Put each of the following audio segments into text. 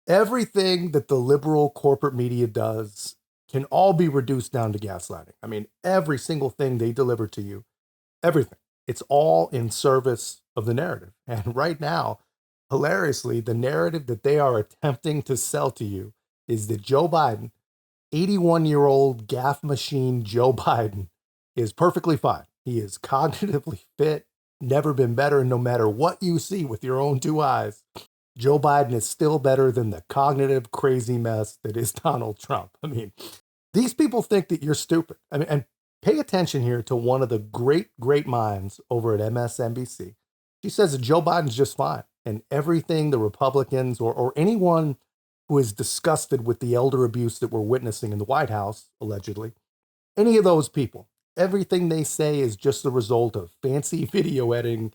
Everything that the liberal corporate media does can all be reduced down to gaslighting. I mean, every single thing they deliver to you, everything. It's all in service of the narrative. And right now, hilariously, the narrative that they are attempting to sell to you is that Joe Biden, 81-year-old gaff machine Joe Biden, is perfectly fine. He is cognitively fit, never been better, and no matter what you see with your own two eyes, Joe Biden is still better than the cognitive crazy mess that is Donald Trump. I mean, these people think that you're stupid. I mean, and pay attention here to one of the great minds over at MSNBC. She says that Joe Biden's just fine. And everything the Republicans or anyone who is disgusted with the elder abuse that we're witnessing in the White House, allegedly, any of those people, everything they say is just the result of fancy video editing.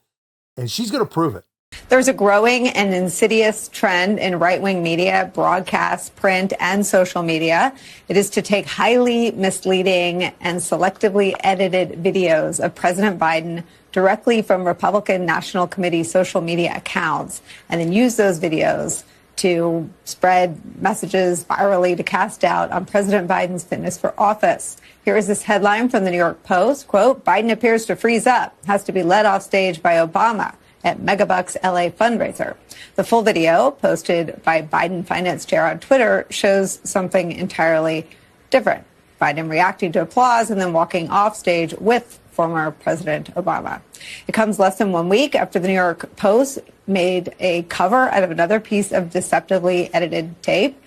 And she's going to prove it. There's a growing and insidious trend in right-wing media, broadcast, print, and social media. It is to take highly misleading and selectively edited videos of President Biden directly from Republican National Committee social media accounts and then use those videos to spread messages virally to cast doubt on President Biden's fitness for office. Here is this headline from the New York Post, quote, Biden appears to freeze up, has to be led off stage by Obama at Megabucks LA fundraiser. The full video, posted by Biden finance chair on Twitter, shows something entirely different. Biden reacting to applause and then walking off stage with former President Obama. It comes less than 1 week after the New York Post made a cover out of another piece of deceptively edited tape,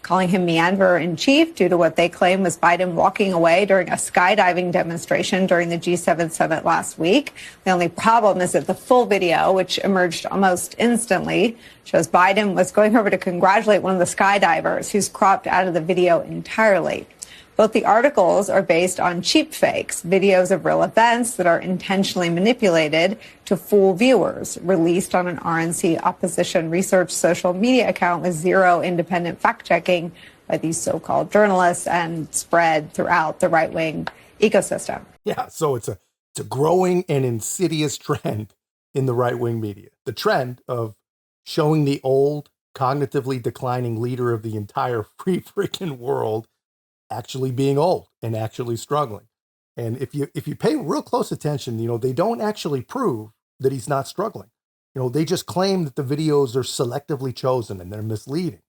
calling him meanderer-in-chief due to what they claim was Biden walking away during a skydiving demonstration during the G7 summit last week. The only problem is that the full video, which emerged almost instantly, shows Biden was going over to congratulate one of the skydivers who's cropped out of the video entirely. Both the articles are based on cheap fakes, videos of real events that are intentionally manipulated to fool viewers, released on an RNC opposition research social media account with zero independent fact-checking by these so-called journalists and spread throughout the right-wing ecosystem. Yeah, so it's a growing and insidious trend in the right-wing media. The trend of showing the old, cognitively declining leader of the entire free freaking world actually being old and actually struggling. And if you pay real close attention, they don't actually prove that he's not struggling. They just claim that the videos are selectively chosen and they're misleading,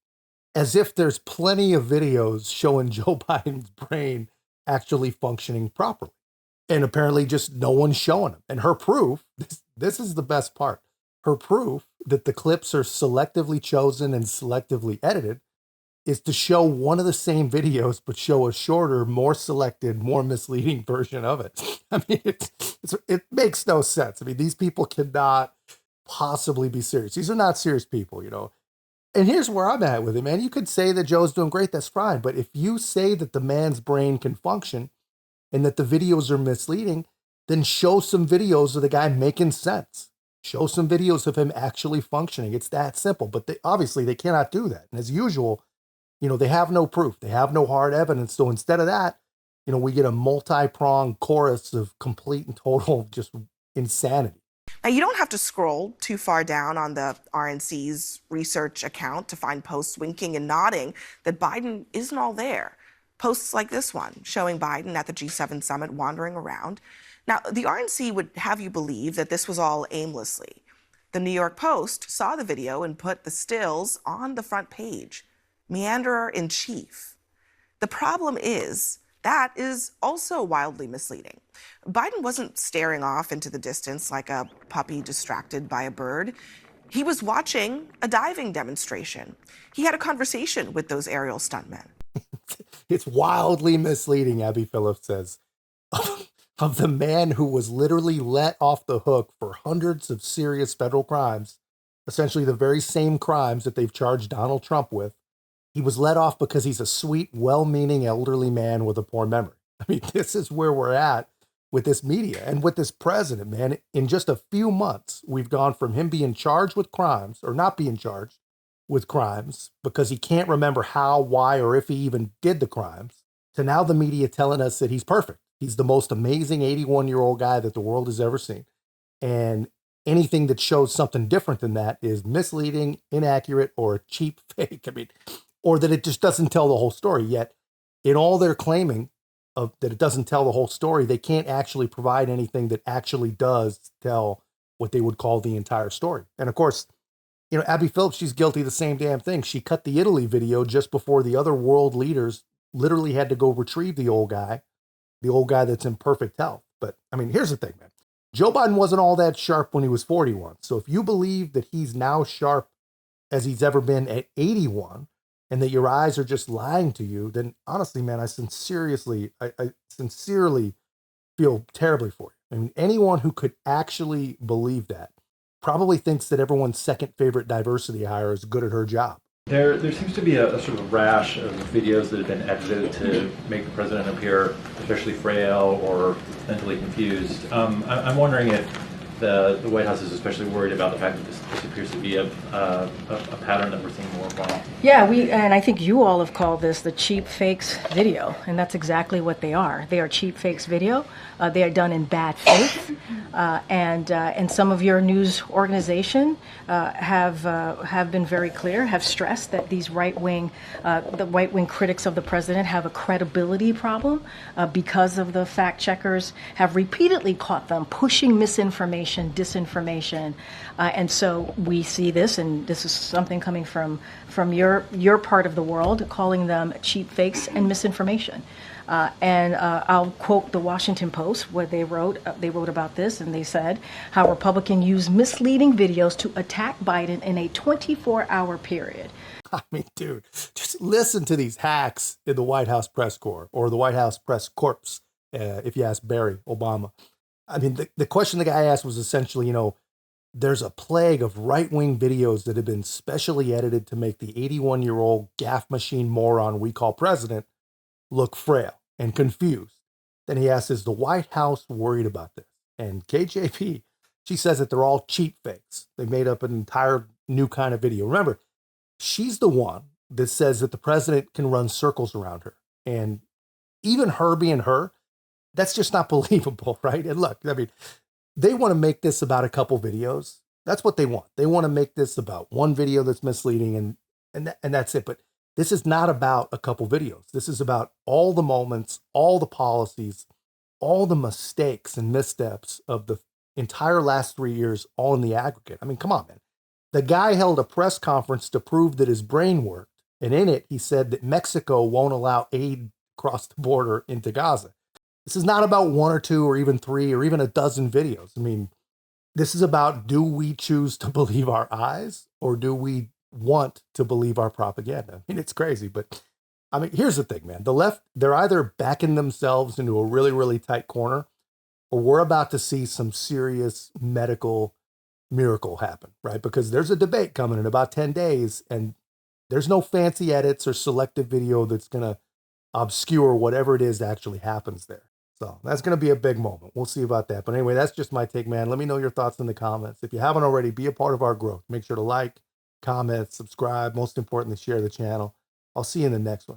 as if there's plenty of videos showing Joe Biden's brain actually functioning properly. And apparently just no one's showing him. And her proof, this is the best part, her proof that the clips are selectively chosen and selectively edited is to show one of the same videos, but show a shorter, more selected, more misleading version of it. I mean, it makes no sense. I mean, these people cannot possibly be serious. These are not serious people, And here's where I'm at with it, man. You could say that Joe's doing great. That's fine. But if you say that the man's brain can function and that the videos are misleading, then show some videos of the guy making sense. Show some videos of him actually functioning. It's that simple. But obviously they cannot do that. And as usual, they have no proof. They have no hard evidence. So instead of that, we get a multi-pronged chorus of complete and total just insanity. Now, you don't have to scroll too far down on the RNC's research account to find posts winking and nodding that Biden isn't all there. Posts like this one, showing Biden at the G7 summit wandering around. Now, the RNC would have you believe that this was all aimlessly. The New York Post saw the video and put the stills on the front page. Meanderer-in-chief. The problem is that is also wildly misleading. Biden wasn't staring off into the distance like a puppy distracted by a bird. He was watching a diving demonstration. He had a conversation with those aerial stuntmen. It's wildly misleading, Abby Phillips says, of the man who was literally let off the hook for hundreds of serious federal crimes, essentially the very same crimes that they've charged Donald Trump with. He was let off because he's a sweet, well-meaning elderly man with a poor memory. I mean, this is where we're at with this media and with this president, man. In just a few months, we've gone from him being charged with crimes or not being charged with crimes because he can't remember how, why, or if he even did the crimes, to now the media telling us that he's perfect. He's the most amazing 81-year-old guy that the world has ever seen. And anything that shows something different than that is misleading, inaccurate, or a cheap fake. I mean, or that it just doesn't tell the whole story. Yet, in all their claiming of that it doesn't tell the whole story, they can't actually provide anything that actually does tell what they would call the entire story. And of course, Abby Phillips, she's guilty of the same damn thing. She cut the Italy video just before the other world leaders literally had to go retrieve the old guy that's in perfect health. But I mean, here's the thing, man. Joe Biden wasn't all that sharp when he was 41. So if you believe that he's now sharp as he's ever been at 81 and that your eyes are just lying to you, then honestly, man, I sincerely feel terribly for you. I mean, anyone who could actually believe that probably thinks that everyone's second favorite diversity hire is good at her job. There seems to be a sort of rash of videos that have been edited to make the president appear especially frail or mentally confused. I'm wondering if the White House is especially worried about the fact that this appears to be a pattern that we're seeing more often. Yeah, and I think you all have called this the cheap fakes video, and that's exactly what they are. They are cheap fakes video. They are done in bad faith, and some of your news organization have been very clear, have stressed that these the right wing critics of the president have a credibility problem because of the fact checkers have repeatedly caught them pushing misinformation, disinformation, and so we see this, and this is something coming from your part of the world, calling them cheap fakes and misinformation. And I'll quote the Washington Post, where they wrote about this, and they said how Republicans use misleading videos to attack Biden in a 24-hour period. I mean, dude, just listen to these hacks in the White House press corps or the White House press corps, if you ask Barry Obama. I mean, the question the guy asked was essentially, there's a plague of right-wing videos that have been specially edited to make the 81-year-old gaffe machine moron we call president look frail and confused. Then he asks, is the White House worried about this? And KJP, she says that they're all cheap fakes. They made up an entire new kind of video. Remember, she's the one that says that the president can run circles around her. And even her being her, that's just not believable, right? And look, I mean, they want to make this about a couple videos. That's what they want. They want to make this about one video that's misleading and that's it. But this is not about a couple videos. This is about all the moments, all the policies, all the mistakes and missteps of the entire last 3 years, all in the aggregate. I mean, come on, man. The guy held a press conference to prove that his brain worked. And in it, he said that Mexico won't allow aid across the border into Gaza. This is not about one or two or even three or even a dozen videos. I mean, this is about, do we choose to believe our eyes or do we want to believe our propaganda? I mean, it's crazy, but I mean, here's the thing, man. The left, they're either backing themselves into a really, really tight corner, or we're about to see some serious medical miracle happen, right? Because there's a debate coming in about 10 days, and there's no fancy edits or selective video that's going to obscure whatever it is that actually happens there. So that's going to be a big moment. We'll see about that. But anyway, that's just my take, man. Let me know your thoughts in the comments. If you haven't already, be a part of our growth. Make sure to like, comment, subscribe. Most importantly, share the channel. I'll see you in the next one.